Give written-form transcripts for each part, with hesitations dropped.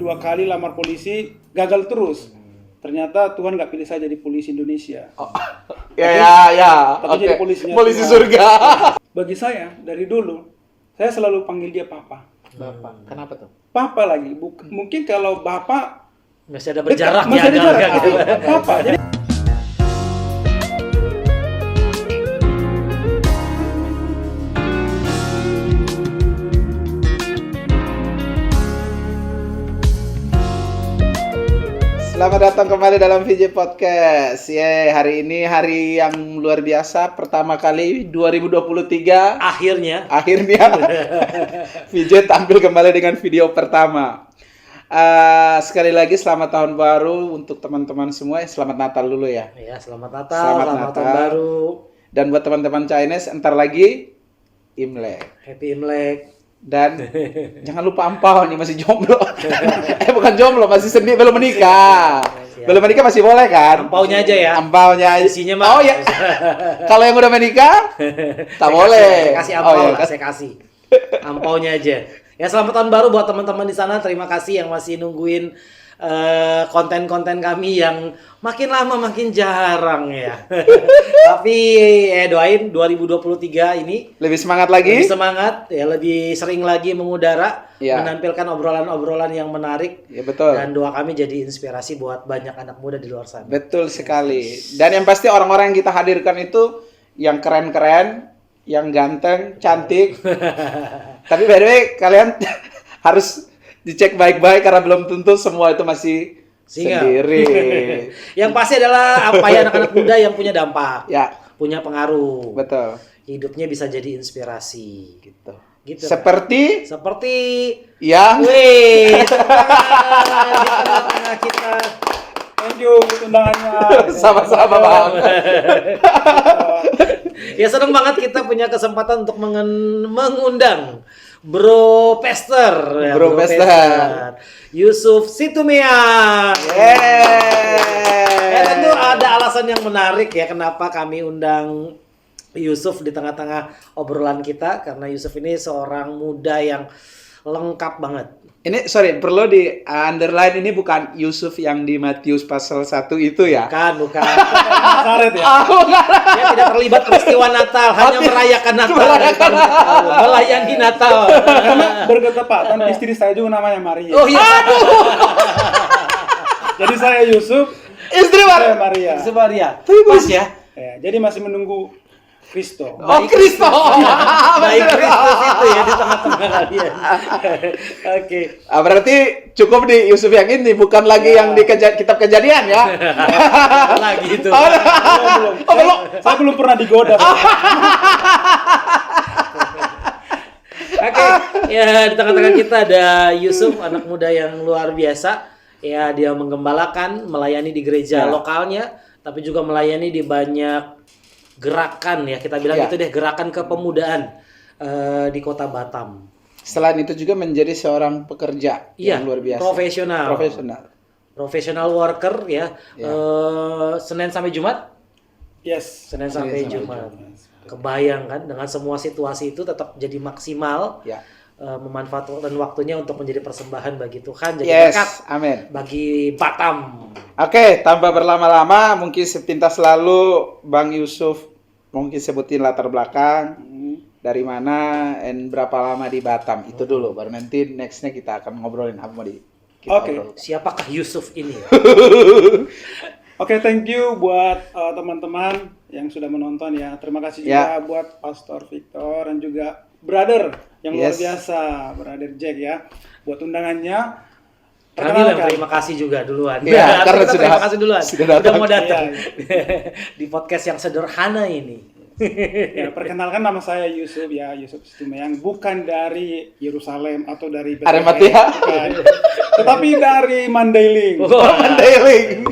2 kali lamar polisi, gagal terus. Ternyata Tuhan nggak pilih saya jadi polisi Indonesia. Tapi jadi polisi Tuhan. surga. Bagi saya dari dulu, saya selalu panggil dia Papa. Bapak, kenapa tuh? Papa lagi. Mungkin kalau Bapak Masih ada berjarak masih ada jarak agak-agak gitu. Papa. Jadi Selamat datang kembali dalam VJ Podcast. Hari ini hari yang luar biasa, pertama kali 2023. Akhirnya VJ tampil kembali dengan video pertama. Sekali lagi selamat tahun baru untuk teman-teman semua. Selamat Natal dulu ya. Ya, selamat Natal, selamat tahun baru. Dan buat teman-teman Chinese, entar lagi Imlek. Happy Imlek. Dan jangan lupa ampau nih, masih jomblo. Bukan jomblo, masih sendiri, belum menikah. Belum menikah masih boleh kan? Ampaunya aja ya. Ampaunya aja. Isinya mah. Oh ya. Kalau yang udah menikah, tak boleh. Saya kasih ampau lah, saya kasih. Ampaunya aja. Ya, selamat tahun baru buat teman-teman di sana. Terima kasih yang masih nungguin konten-konten kami yang makin lama makin jarang ya. Tapi doain 2023 ini lebih semangat lagi. Lebih semangat ya, lebih sering lagi mengudara, ya, menampilkan obrolan-obrolan yang menarik. Ya, betul. Dan doa kami jadi inspirasi buat banyak anak muda di luar sana. Betul sekali. Dan yang pasti orang-orang yang kita hadirkan itu yang keren-keren, yang ganteng, cantik. Tapi by the way, kalian harus dicek baik-baik karena belum tentu semua itu masih sendiri. Yang pasti adalah apa ya, anak-anak muda yang punya dampak, ya, punya pengaruh. Betul. Hidupnya bisa jadi inspirasi gitu. Seperti yang di tengah-tengah kita. thank you undangannya. Sama-sama Bang. Ya, senang banget kita punya kesempatan untuk mengundang Bro Pester, Bro Pester, Yusuf Situmia. Ya, tentu ada alasan yang menarik ya kenapa kami undang Yusuf di tengah-tengah obrolan kita, karena Yusuf ini seorang muda yang lengkap banget. Ini perlu di underline, ini bukan Yusuf yang di Matius pasal 1 itu ya? Bukan. Nazaret ya. Dia tidak terlibat peristiwa Natal, hanya merayakan Natal, melayani Natal. Karena berketepatan istri saya juga namanya Maria. Oh iya. Jadi saya Yusuf, istri saya Maria. Yusuf Maria. Pas ya. Ya, jadi masih menunggu Kristo. Kristo. Baik Kristus itu ya di tengah-tengah kalian. Oke. Berarti cukup di Yusuf yang ini, bukan lagi yang di kitab Kejadian ya? Lagi itu. Belum. Saya belum pernah digoda. Oke. Ya, di tengah-tengah kita ada Yusuf, anak muda yang luar biasa. Ya, dia menggembalakan, melayani di gereja lokalnya, tapi juga melayani di banyak gerakan ya, kita bilang itu deh, gerakan kepemudaan di kota Batam. Selain itu juga menjadi seorang pekerja yang luar biasa. Profesional worker ya. Senin sampai Jumat? Yes. Senin sampai Jumat. Kebayang kan dengan semua situasi itu tetap jadi maksimal. Ya. Memanfaatkan waktunya untuk menjadi persembahan bagi Tuhan, jadi berkat bagi Batam. Oke, tanpa berlama-lama, mungkin sepintas lalu Bang Yusuf mungkin sebutin latar belakang dari mana dan berapa lama di Batam. Itu dulu, baru nanti nextnya kita akan ngobrolin apa mau Oke. Siapakah Yusuf ini? Oke, thank you buat teman-teman yang sudah menonton ya. Terima kasih juga buat Pastor Victor dan juga Brother yang luar biasa, Brother Jack ya, buat undangannya. Kami yang terima kasih juga duluan. Ya, karena terima kasih duluan. Sudah mau datang di podcast yang sederhana ini. Ya, perkenalkan nama saya Yusuf ya, Yusuf Situmeyang, bukan dari Yerusalem atau dari Arimatea, tetapi dari Mandailing.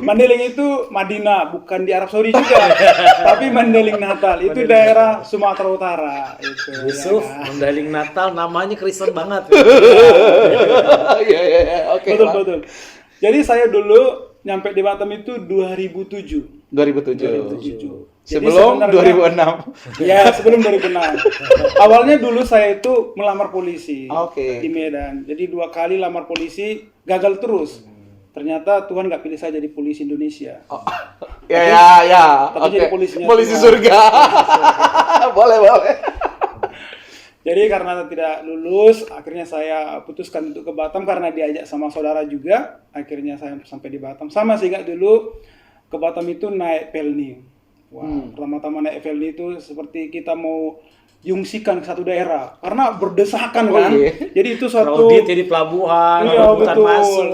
Mandailing itu Madinah, bukan di Arab Saudi juga, tapi Mandailing Natal itu daerah Sumatera Utara. Itu, Yusuf, ya, Mandailing Natal, namanya Kristen banget. Oke, betul. Jadi saya dulu nyampe di Batam itu 2007. Sebelum 2006. Ya, sebelum 2006. Awalnya dulu saya itu melamar polisi di Medan. Jadi 2 kali lamar polisi, gagal terus. Ternyata Tuhan nggak pilih saya jadi polisi Indonesia. Ya. Tapi jadi polisinya Polisi Tuhan. surga. Boleh. Jadi karena tidak lulus, akhirnya saya putuskan untuk ke Batam karena diajak sama saudara juga. Akhirnya saya sampai di Batam. Sama sih nggak dulu ke Batam itu naik pelni. Wah, pertama-tama naik pelni itu seperti kita mau diungsikan ke satu daerah karena berdesakan kan. Jadi itu suatu Audit di pelabuhan, Iya, bukan betul. masuk.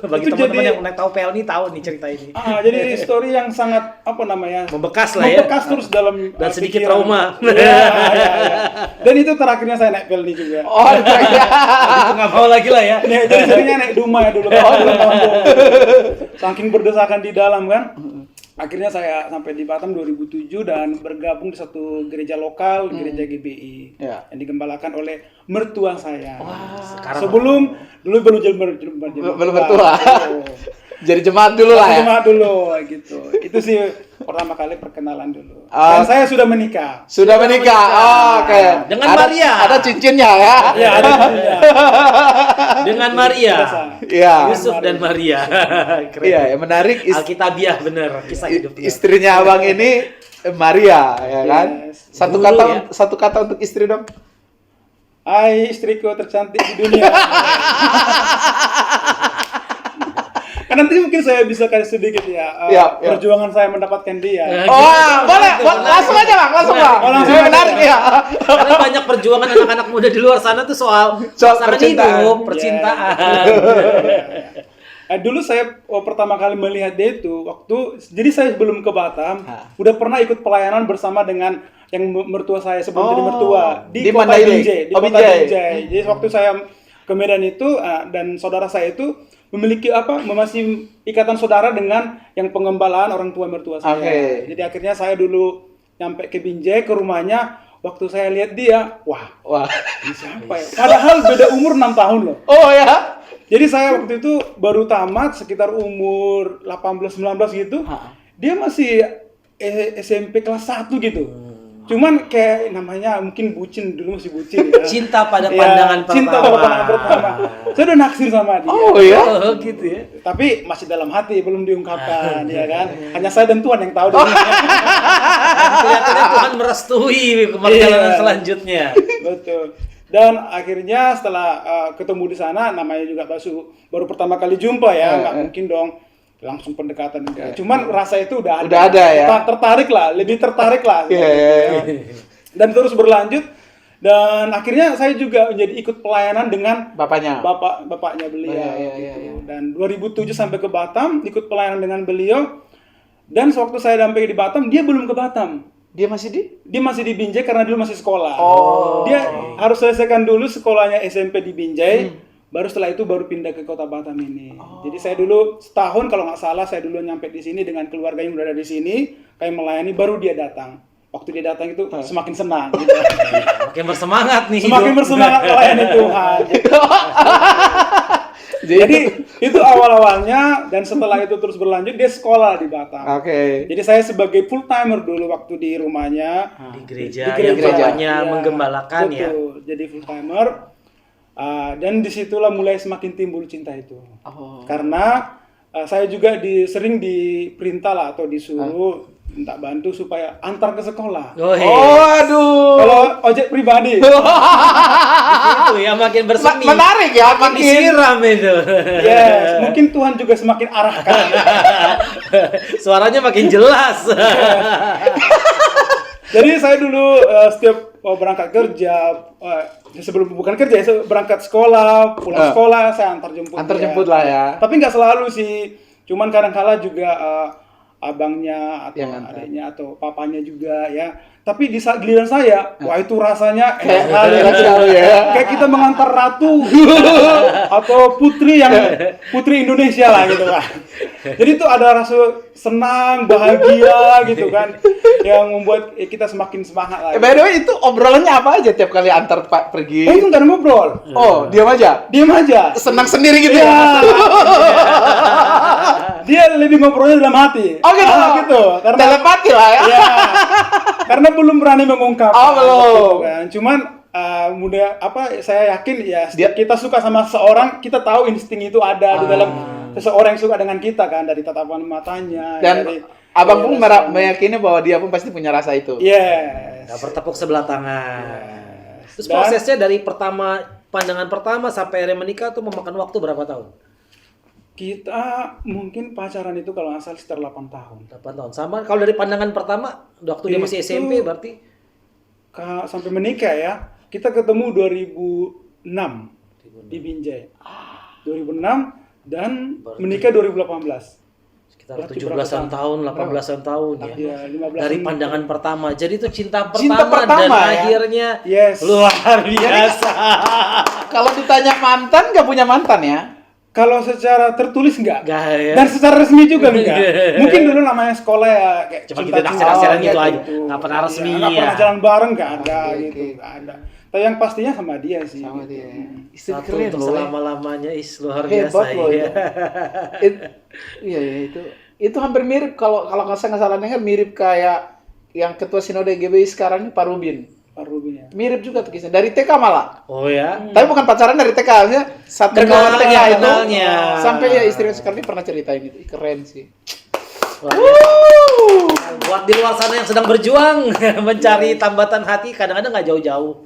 Bagi Itu teman-teman jadi- yang naik tahu PLN tahu nih cerita ini. jadi story yang sangat Membekas lah ya. membekas terus dalam Dan sedikit pikiran. trauma. Iya. Dan itu terakhirnya saya naik pelni juga. Oh, iya. Itu nggak mau lagi lah ya. Jadi seringnya naik Duma ya dulu kan. Saking berdesakan di dalam kan. Akhirnya saya sampai di Batam 2007 dan bergabung di satu gereja lokal, gereja GBI, Ya. yang digembalakan oleh mertua saya. Sekarang Sebelum dulu belum mertua. Jadi jemaat dulu lah ya. Cuma dulu gitu. Itu sih pertama kali perkenalan dulu. Ah. Dan saya sudah menikah. Sudah menikah. Oh, oke. Dengan Ada- Maria. Ada cincinnya ya. Ya, ada juga. dengan Maria, Iya. Yusuf dan Maria. Keren. Iya, yang menarik Alkitabiah bener kisah hidupnya. istrinya abang ini Maria, ya kan? Yes. Satu Dulu kata, ya. satu kata untuk istri dong. Hai istriku tercantik di dunia. Kan nanti mungkin saya bisa kasih sedikit ya, Iya, iya. perjuangan saya mendapatkan dia. Oh, boleh, langsung aja bang, langsung bang. Oh, langsung Ini aja. menarik ya. Karena banyak perjuangan anak-anak muda di luar sana tuh soal pasangan percintaan. hidup, percintaan. Dulu saya pertama kali melihat dia itu jadi saya sebelum ke Batam, udah pernah ikut pelayanan bersama dengan yang mertua saya sebelum jadi mertua di di kota Mandailing. Binjai, di Oh, kota Binjai. Binjai. Jadi waktu saya ke Medan itu dan saudara saya itu memiliki masih ikatan saudara dengan yang pengembalaan orang tua mertua saya. Oke. Jadi akhirnya saya dulu nyampe ke Binjai ke rumahnya, waktu saya lihat dia, wah, Wah. ini siapa ya? Padahal beda umur 6 tahun loh. Oh ya. Jadi saya waktu itu baru tamat sekitar umur 18-19 gitu. Dia masih SMP kelas 1 gitu. Cuman kayak namanya mungkin bucin, dulu masih bucin ya. Cinta pada Ya, pandangan pertama. cinta pada pandangan pertama. Saya udah naksir sama dia. Oh ya. Oh gitu ya. Tapi masih dalam hati, belum diungkapkan, ya kan. Hanya saya dan Tuhan yang tahu. deh. Kelihatannya Tuhan merestui perjalanan Iya. selanjutnya. Betul. Dan akhirnya setelah ketemu di sana, namanya juga baru pertama kali jumpa ya, nggak mungkin dong langsung pendekatan enggak. Cuman rasa itu udah ada. Udah ada ya? Tertarik lah, lebih tertarik lah. Iya. Dan terus berlanjut. Dan akhirnya saya juga menjadi ikut pelayanan dengan Bapaknya. bapaknya beliau. Iya. gitu. Dan 2007 sampai ke Batam, ikut pelayanan dengan beliau. Dan sewaktu saya sampai di Batam, dia belum ke Batam. Dia masih di? Dia masih di Binjai karena dulu masih sekolah. Oh. Dia harus selesaikan dulu sekolahnya SMP di Binjai. Baru setelah itu baru pindah ke kota Batam ini. Jadi saya dulu setahun kalau nggak salah saya dulu nyampe di sini dengan keluarga yang berada di sini, kayak melayani. Baru dia datang. Waktu dia datang itu semakin senang. Gitu. Makin bersemangat nih. Semakin hidup. bersemangat melayani Tuhan. Gitu. Jadi itu awal-awalnya dan setelah itu terus berlanjut dia sekolah di Batam. Oke. Jadi saya sebagai full timer dulu waktu di rumahnya. Di gereja, Di yang bapaknya Iya, menggembalakan ya. betul. Jadi full timer. Dan disitulah mulai semakin timbul cinta itu. Oh. Karena saya juga sering diperintah lah atau disuruh minta bantu supaya antar ke sekolah. Oh, Oh, aduh. Kalau ojek pribadi. itu ya makin bersemi. Menarik ya, makin makin. disiram itu. Yes, mungkin Tuhan juga semakin arahkan. Suaranya makin jelas. Jadi saya dulu setiap berangkat kerja, bukan kerja, saya berangkat sekolah, pulang sekolah, saya antar jemput. Antar dia. jemput lah ya. Tapi nggak selalu sih, cuman kadang-kala juga abangnya atau Yang antar. adiknya atau papanya juga ya. Tapi di saat giliran saya, wah itu rasanya enak Kayak sekali. sekali ya. Kayak kita mengantar ratu atau putri Indonesia lah gitu lah. Jadi itu ada rasa senang, bahagia gitu kan, yang membuat kita semakin semangat lah. By the way, itu obrolannya apa aja tiap kali antar Pak pergi? Oh itu nggak ada ngobrol, Oh, diam aja. diam aja. Senang sendiri gitu Iya. ya. Dia lebih ngobrolnya dalam hati. Oh gitu. Gitu. Karena Telepati lah ya. ya, karena belum berani mengungkap. Oh, belum. Gitu kan. Cuman saya yakin ya kita suka sama seorang, kita tahu insting itu ada di dalam seseorang yang suka dengan kita kan, dari tatapan matanya. Dan dari, abang pun meyakini bahwa dia pun pasti punya rasa itu. Yes. Nah, bertepuk sebelah tangan. Terus Dan- prosesnya dari pandangan pertama sampai akhirnya menikah tuh memakan waktu berapa tahun? Kita mungkin pacaran itu kalau nggak salah sekitar 8 tahun. 8 tahun. Sama kalau dari pandangan pertama waktu dia masih Itu- SMP berarti Sampai menikah ya, kita ketemu 2006 di Binjai. 2006 dan Berarti- menikah 2018. sekitar Berarti 17-an berapa tahun, 18-an tahun ya. Iya, 15 Dari tahun. pandangan pertama. Jadi itu cinta Cinta pertama dan pertama, ya? akhirnya Yes. luar biasa. Kalau ditanya mantan, nggak punya mantan ya? Kalau secara tertulis enggak. Enggak ya. Dan secara resmi juga enggak. Mungkin dulu namanya sekolah ya kayak Cuma cinta-cinta kita naksir-naksiran gitu gitu. aja. Nggak pernah resmi Nggak ya. pernah jalan bareng enggak ada Oke, gitu, oke. enggak ada. Tapi yang pastinya sama dia sih. Sama gitu. dia. Istri Satu keren untuk loh. selama-lamanya luar Hebat biasa loh ya. Iya itu hampir mirip kalau nggak salah dengar mirip kayak yang ketua sinode GBI sekarang ini Pak Rubin. Pak Rubin ya. Mirip juga tuh kisahnya dari TK malah. Oh ya. Tapi bukan pacaran dari TK, maksudnya satu Kenal, TK ya, itu kenalnya. sampai ya istrinya sekarang ini pernah ceritain itu. Keren sih. Luar Buat di luar sana yang sedang berjuang mencari tambatan hati, kadang-kadang nggak jauh-jauh,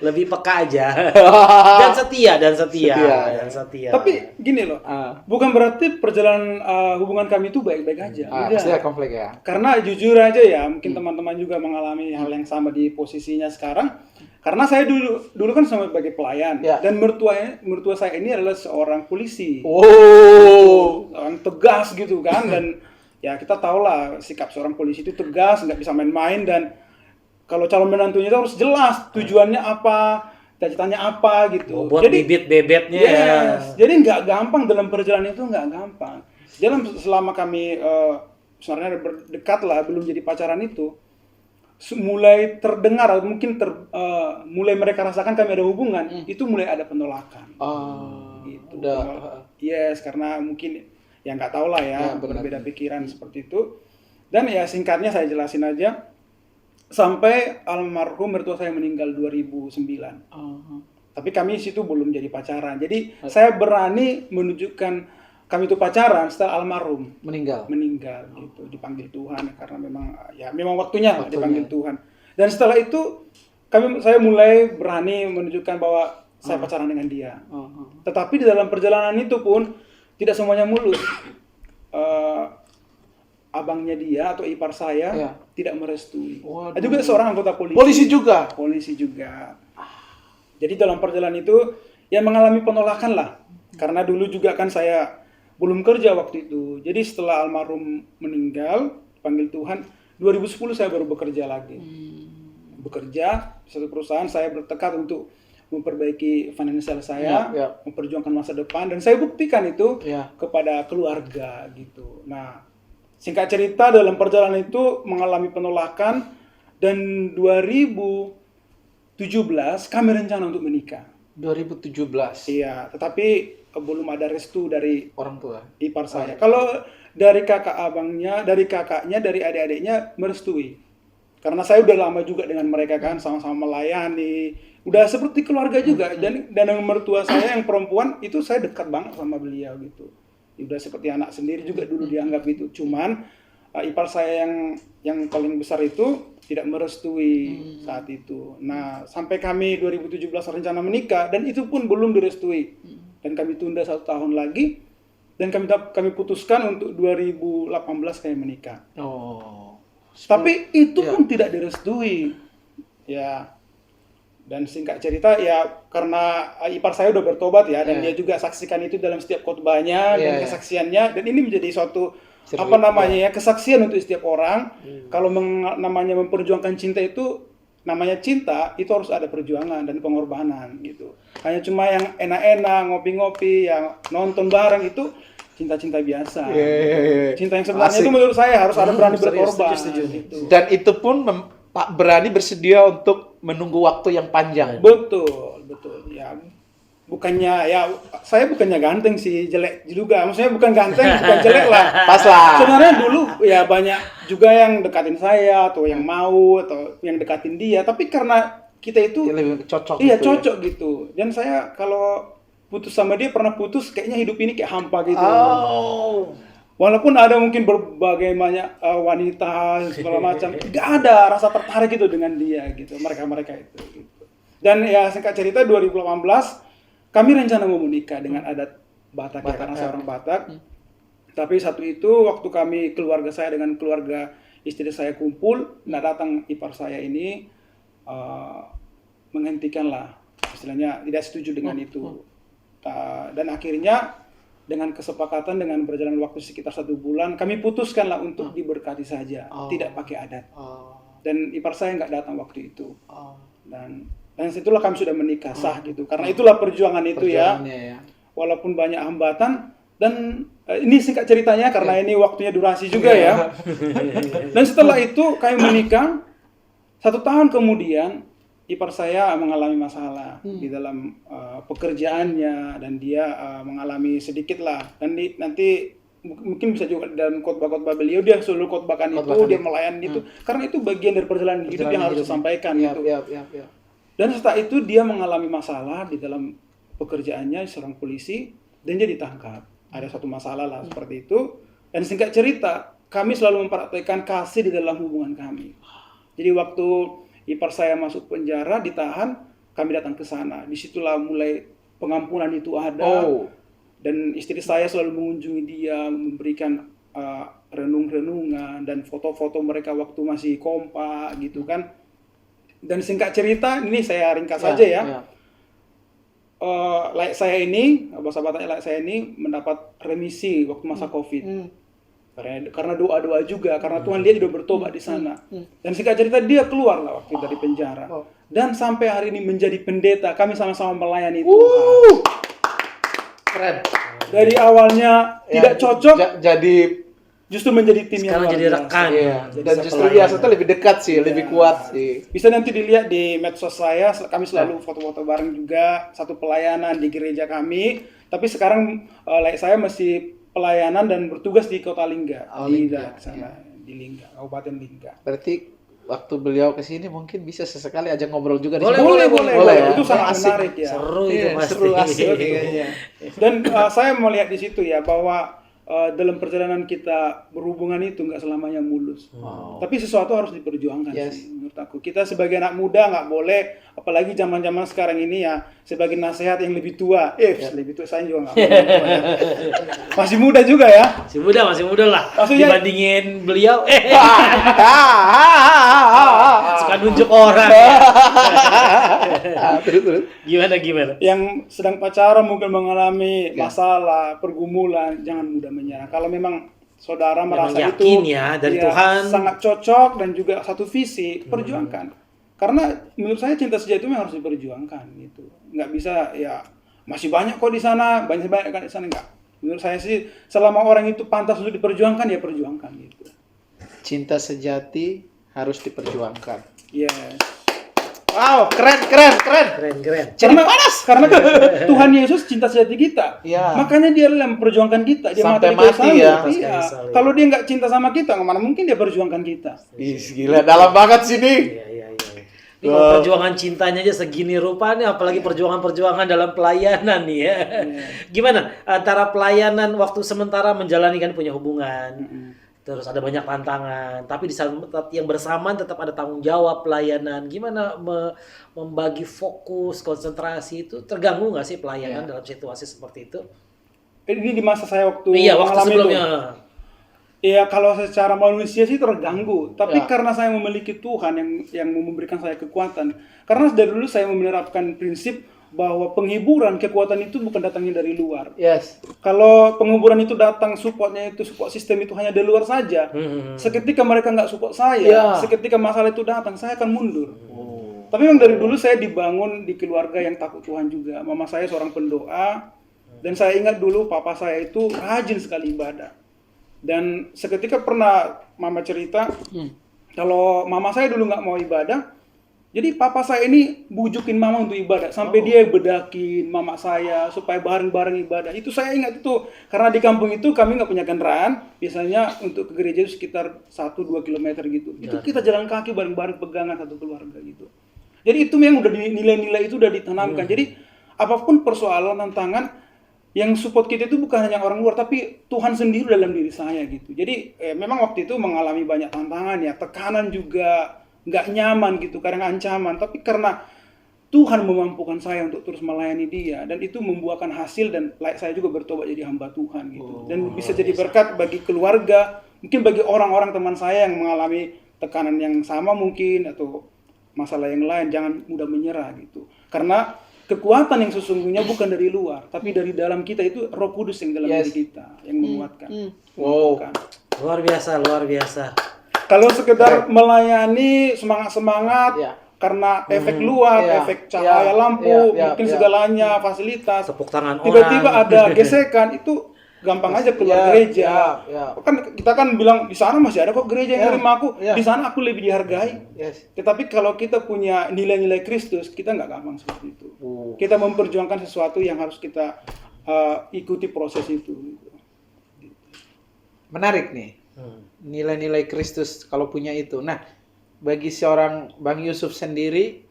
lebih peka aja dan setia. Tapi gini loh, bukan berarti perjalanan hubungan kami itu baik-baik aja. Enggak. Pasti ada konflik ya. Karena jujur aja ya, mungkin teman-teman juga mengalami hal yang sama di posisinya sekarang. Karena saya dulu kan sebagai pelayan, Ya. dan mertua saya ini adalah seorang polisi, Oh. orang tegas gitu kan, dan ya kita tahu lah sikap seorang polisi itu tegas, nggak bisa main-main, dan kalau calon menantunya itu harus jelas tujuannya apa, cita-citanya apa gitu. Buat bibit bebetnya. Yes, jadi nggak gampang dalam perjalanan itu, nggak gampang. Selama kami sebenarnya berdekat lah, belum jadi pacaran itu, mulai terdengar atau mungkin mulai mereka rasakan kami ada hubungan, itu mulai ada penolakan. Gitu. Udah. Yes, karena mungkin ya nggak tahu lah ya, benar. berbeda pikiran seperti itu. Dan ya singkatnya saya jelasin aja, sampai almarhum mertua saya meninggal 2009. Tapi kami situ belum jadi pacaran. Jadi saya berani menunjukkan kami itu pacaran setelah almarhum Meninggal. gitu, dipanggil Tuhan, karena memang waktunya lah dipanggil Tuhan. Dan setelah itu saya mulai berani menunjukkan bahwa saya pacaran dengan dia. Tetapi di dalam perjalanan itu pun tidak semuanya mulus. Abangnya dia atau ipar saya Iya. tidak merestui. Waduh. Ada juga seorang anggota polisi. Polisi juga. Jadi dalam perjalanan itu ya mengalami penolakan lah. Karena dulu juga kan saya belum kerja waktu itu. Jadi setelah almarhum meninggal, panggil Tuhan, 2010 saya baru bekerja lagi. Bekerja di satu perusahaan, saya bertekad untuk memperbaiki finansial saya, Ya. memperjuangkan masa depan, dan saya buktikan itu Ya. kepada keluarga gitu. Nah, singkat cerita dalam perjalanan itu mengalami penolakan, dan 2017 kami rencana untuk menikah. 2017. Iya, tetapi belum ada restu dari Orang tua. ipar saya. Kalau dari kakak abangnya, dari kakaknya, dari adik-adiknya merestui. Karena saya udah lama juga dengan mereka kan, sama-sama melayani. Udah seperti keluarga juga. Dan dengan mertua saya yang perempuan, itu saya dekat banget sama beliau gitu. Udah seperti anak sendiri juga dulu dianggap itu. Cuman ipar saya yang paling besar itu tidak merestui saat itu. Nah, sampai kami 2017 rencana menikah, dan itu pun belum direstui. Dan kami tunda 1 tahun lagi, dan kami putuskan untuk 2018 kami menikah. Tapi itu pun tidak direstui. Ya. Dan singkat cerita ya, karena ipar saya udah bertobat ya, dan dia juga saksikan itu dalam setiap khotbahnya dan kesaksiannya, dan ini menjadi suatu kesaksian untuk setiap orang. Kalau namanya memperjuangkan cinta itu, namanya cinta itu harus ada perjuangan dan pengorbanan gitu. Hanya cuma yang enak-enak, ngopi-ngopi, yang nonton bareng, itu cinta-cinta biasa. Cinta yang sebenarnya itu menurut saya harus ada berani berkorban. Gitu. Dan itu pun berani bersedia untuk menunggu waktu yang panjang. Betul. Ya, saya bukannya ganteng sih, jelek juga. Maksudnya bukan ganteng, bukan jelek lah. Pas lah. Sebenarnya dulu ya banyak juga yang dekatin saya, atau yang mau, atau yang dekatin dia. Tapi karena kita itu lebih cocok. iya gitu cocok gitu. Dan saya kalau putus sama dia pernah putus kayaknya hidup ini kayak hampa gitu. Oh. Walaupun ada mungkin berbagai banyak wanita segala macam, nggak ada rasa tertarik gitu dengan dia gitu, mereka itu. Gitu. Dan ya singkat cerita 2018 kami rencana mau menikah dengan adat Batak, ya, karena saya orang Batak. Tapi satu itu waktu kami keluarga saya dengan keluarga istri saya kumpul, nggak datang ipar saya ini menghentikan lah, istilahnya tidak setuju dengan itu. Dan akhirnya dengan kesepakatan dengan berjalan waktu sekitar 1 bulan kami putuskanlah untuk diberkati saja, tidak pakai adat. Dan ipar saya nggak datang waktu itu. Dan situlah kami sudah menikah sah gitu. Karena itulah perjuangan itu ya. Walaupun banyak hambatan dan ini singkat ceritanya karena ini waktunya durasi juga ya. Dan setelah itu kami menikah 1 tahun kemudian ipar saya mengalami masalah di dalam pekerjaannya dan dia mengalami sedikit lah dan nanti mungkin bisa juga dalam khotbah-khotbah beliau dia selalu khotbahkan itu, dia melayani itu karena itu bagian dari perjalanan hidup yang harus disampaikan gitu. Dan setelah itu dia mengalami masalah di dalam pekerjaannya seorang polisi dan dia ditangkap. Ada satu masalah lah seperti itu. Dan singkat cerita kami selalu mempraktekkan kasih di dalam hubungan kami. Jadi waktu ipar saya masuk penjara, ditahan, kami datang ke sana. Disitulah mulai pengampunan itu ada. Dan istri saya selalu mengunjungi dia, memberikan renung-renungan dan foto-foto mereka waktu masih kompak gitu kan. Dan singkat cerita, ini saya ringkas saja ya. Like saya ini, sahabatnya like saya ini mendapat remisi waktu masa COVID. Karena doa-doa juga, karena Tuhan dia sudah bertobat di sana. Dan singkat cerita dia keluar lah waktu dari penjara. Dan sampai hari ini menjadi pendeta, kami sama-sama melayani Tuhan. Keren. Dari awalnya tidak cocok, jadi justru menjadi tim yang luar jadi biasa. rekan. Dan justru biasa tuh lebih dekat sih, lebih kuat sih. Bisa nanti dilihat di medsos saya, kami selalu foto-foto bareng juga, satu pelayanan di gereja kami. Tapi sekarang saya masih pelayanan dan bertugas di Kota Lingga, di sana, di Lingga, Kabupaten Lingga. Berarti waktu beliau ke sini mungkin bisa sesekali aja ngobrol juga di Boleh, sini. Boleh. Ya? Itu sangat Asik. menarik ya. Seru itu pasti. Seru asik kayaknya. Dan saya melihat di situ ya bahwa dalam perjalanan kita berhubungan itu nggak selamanya mulus. Tapi sesuatu harus diperjuangkan sih menurut aku. Kita sebagai anak muda nggak boleh, apalagi zaman-zaman sekarang ini ya, sebagai nasihat yang lebih tua. Lebih tua saya juga nggak boleh. Masih muda juga ya. Masih muda lah. Maksudnya, dibandingin beliau, suka nunjuk orang. Terus. Gimana? Yang sedang pacaran mungkin mengalami masalah, pergumulan, jangan mudah menyerah. Kalau memang saudara merasa yakin itu ya dari Tuhan sangat cocok dan juga satu visi, perjuangkan. Karena menurut saya cinta sejati itu yang harus diperjuangkan gitu. Nggak bisa ya masih banyak kok di sana, banyak kan di sana enggak. Menurut saya sih selama orang itu pantas untuk diperjuangkan ya perjuangkan gitu. Cinta sejati harus diperjuangkan. Yes. Wow, keren. Karena Tuhan Yesus cinta sejati kita. Makanya dia yang memperjuangkan kita. Dia sampai mati ya. Kalau dia nggak cinta sama kita, mana mungkin dia perjuangkan kita. Gila, dalam banget sini. Iya. Ini kalau perjuangan cintanya aja segini rupanya, apalagi perjuangan dalam pelayanan nih ya. Gimana antara pelayanan waktu sementara menjalani kan punya hubungan, terus ada banyak tantangan, tapi di saat yang bersamaan tetap ada tanggung jawab pelayanan. Gimana membagi fokus, konsentrasi itu terganggu nggak sih pelayanan dalam situasi seperti itu? Ini di masa saya waktu waktu sebelumnya. Iya, kalau secara manusia sih terganggu. Tapi karena saya memiliki Tuhan yang memberikan saya kekuatan. Karena dari dulu saya menerapkan prinsip bahwa penghiburan, kekuatan itu bukan datangnya dari luar. Kalau penghiburan itu datang, support sistem itu hanya dari luar saja. Seketika mereka nggak support saya, seketika masalah itu datang, saya akan mundur. Tapi memang dari dulu saya dibangun di keluarga yang takut Tuhan juga. Mama saya seorang pendoa, dan saya ingat dulu papa saya itu rajin sekali ibadah. Dan seketika pernah mama cerita, kalau mama saya dulu nggak mau ibadah, jadi papa saya ini bujukin mama untuk ibadah. Sampai dia bedakin mama saya supaya bareng-bareng ibadah. Itu saya ingat itu, karena di kampung itu kami nggak punya kendaraan. Biasanya untuk ke gereja itu sekitar 1-2 kilometer gitu. Itu kita jalan kaki bareng-bareng pegangan satu keluarga gitu. Jadi itu memang udah nilai-nilai itu udah ditanamkan. Jadi apapun persoalan, tantangan, yang support kita itu bukan hanya orang luar, tapi Tuhan sendiri dalam diri saya gitu. Jadi memang waktu itu mengalami banyak tantangan ya, tekanan juga, nggak nyaman gitu, kadang ancaman. Tapi karena Tuhan memampukan saya untuk terus melayani Dia, dan itu membuahkan hasil, dan saya juga bertobat jadi hamba Tuhan gitu. Dan bisa jadi berkat bagi keluarga, mungkin bagi orang-orang teman saya yang mengalami tekanan yang sama mungkin, atau masalah yang lain. Jangan mudah menyerah gitu. Karena kekuatan yang sesungguhnya bukan dari luar, tapi dari dalam kita. Itu Roh Kudus yang dalam diri kita yang menguatkan. Wow. Luar biasa, luar biasa. Kalau sekedar melayani semangat-semangat, Ya. karena efek luar, Ya. efek cahaya lampu, mungkin segalanya, fasilitas, Tepuk tangan tiba-tiba orang. ada gesekan, itu gampang aja keluar gereja. Kan kita kan bilang di sana masih ada kok gereja yang terima aku, di sana aku lebih dihargai. Yes. Tetapi kalau kita punya nilai-nilai Kristus, kita nggak gampang seperti itu. Kita memperjuangkan sesuatu yang harus kita ikuti proses itu. Menarik nih. Nilai-nilai Kristus kalau punya itu. Nah, bagi seorang Bang Yusuf sendiri,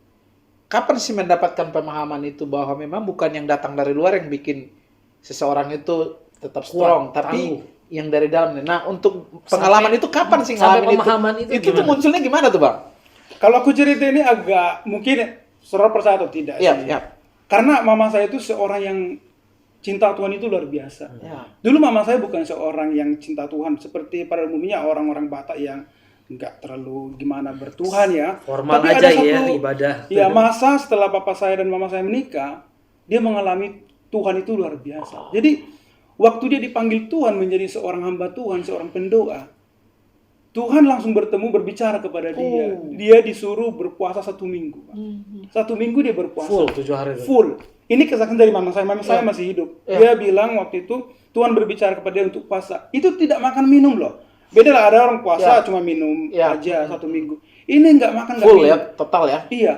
kapan sih mendapatkan pemahaman itu bahwa memang bukan yang datang dari luar yang bikin seseorang itu tetap strong, tapi yang dari dalam. Nah, untuk pengalaman itu kapan sih sampai ngalamin pemahaman itu Itu tuh gimana? munculnya gimana tuh, Bang? Kalau aku cerita ini agak mungkin saudara percaya atau tidak Iya, sih. iya. Karena mama saya itu seorang yang cinta Tuhan itu luar biasa. Ya. Dulu mama saya bukan seorang yang cinta Tuhan seperti pada umumnya orang-orang Batak yang nggak terlalu gimana bertuhan ya. Formal Tapi aja ada ya satu, ibadah. ya masa setelah papa saya dan mama saya menikah, dia mengalami Tuhan itu luar biasa. Jadi waktu dia dipanggil Tuhan menjadi seorang hamba Tuhan, seorang pendoa, Tuhan langsung bertemu, berbicara kepada dia. Dia disuruh berpuasa 1 minggu. 1 minggu dia berpuasa. Full 7 hari. Full. Ini kesaksian dari mama saya. Mama saya masih hidup. Dia bilang waktu itu Tuhan berbicara kepada dia untuk puasa. Itu tidak makan minum loh. Beda lah, ada orang puasa cuma minum aja 1 minggu. Ini nggak makan, nggak Full minum. ya, total ya. Iya.